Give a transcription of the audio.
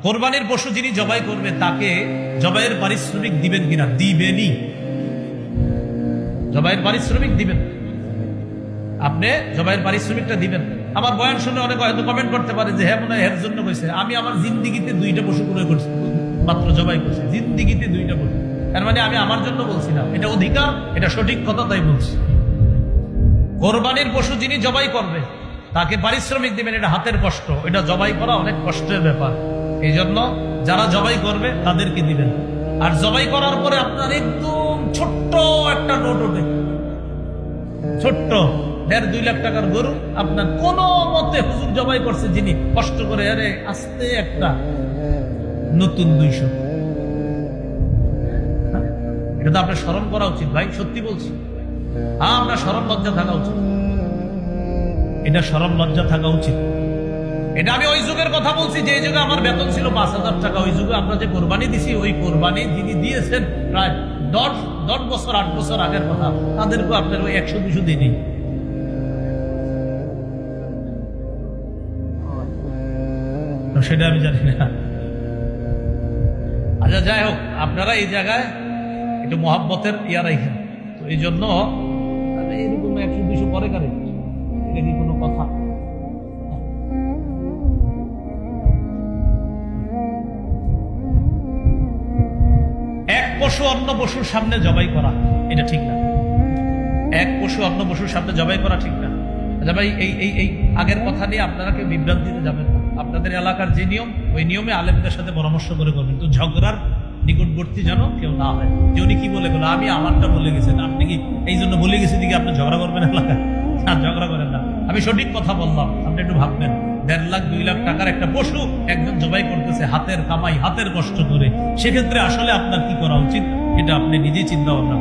কোরবানির পশু যিনি জবাই করবে তাকে জবাইয়ের পারিশ্রমিক দিবেন কিনা? দিবেনই। জবাইয়ের পারিশ্রমিক দিবেন, আপনি জবাইয়ের পারিশ্রমিকটা দিবেন। আমার বয়ান শুনে অনেক হয়তো কমেন্ট করতে পারে যে হ্যাঁ মনে হয় এর জন্য কইছে। আমি আমার জিন্দিগিতে 2টা পশু ক্রয় করছি, মাত্র জবাই করছি জিন্দিগিতে 2টা পশু। তার মানে আমি আমার জন্য বলছি না, এটা অধিকার, এটা সঠিক কথা, তাই বলছি। কোরবানির পশু যিনি জবাই করবে তাকে পারিশ্রমিক দিবেন, এটা হাতের কষ্ট, এটা জবাই করা অনেক কষ্টের ব্যাপার। এই জন্য যারা জবাই করবে তাদেরকে দিবেন। আর জবাই করার পরে আপনার একদম ছোট্ট একটা নোট ওঠে, ছোট্ট 1.5-2 লাখ টাকার গরু আপনার কোন মতে হুজুর জবাই করছে যিনি কষ্ট করে, আরে আস্তে একটা নতুন 200। এটা তো আপনার শরম করা উচিত ভাই, সত্যি বলছি। হ্যাঁ, আপনার শরম লজ্জা থাকা উচিত, এটা শরম লজ্জা থাকা উচিত। এটা আমি ওই যুগের কথা বলছি যে যুগে আমার বেতন ছিল 5,000 টাকা। ওই যুগে আমরা যে কোরবানি দিছি, ওই কোরবানি যিনি দিয়েছেন প্রায় 10 বছর 8 বছর আগের কথা, তাদেরকে আপনার ওই 100-200 দিনই। সেটা আমি জানি না। আচ্ছা, যাই হোক, আপনারা এই জায়গায় একটু মহাব্বতের ইয়া রাখেন। তো এই জন্য এরকম 100-200 পরে কারে, এটা কি কোনো কথা? এক পশু অন্য পশুর সামনে জবাই করা এটা ঠিক না। এক পশু অন্য পশুর সামনে জবাই করা ঠিক না। আচ্ছা ভাই, এই আগের কথা নিয়ে আপনারা কেউ বিভ্রান্তিতে যাবেন না। আপনাদের এলাকার যে নিয়ম, ওই নিয়মে আলেমদের সাথে পরামর্শ করে করবেন, তো ঝগড়ার নিকটবর্তী যেন কেউ না হয়। যে উনি কি বলে গেল, আমি আমারটা বলে গেছেন, আপনি কি এই জন্য বলে গেছি দিকে আপনি ঝগড়া করবেন এলাকায়? না, ঝগড়া করেন না। আমি সঠিক কথা বললাম, আপনি একটু ভাববেন। 1.5 লাখ-2 লাখ টাকার একটা পশু একজন জবাই করতেছে হাতের কামাই, হাতের কষ্ট করে। সেক্ষেত্রে আসলে আপনার কি করা উচিত, এটা আপনি নিজেই চিন্তা ভাবনা করুন।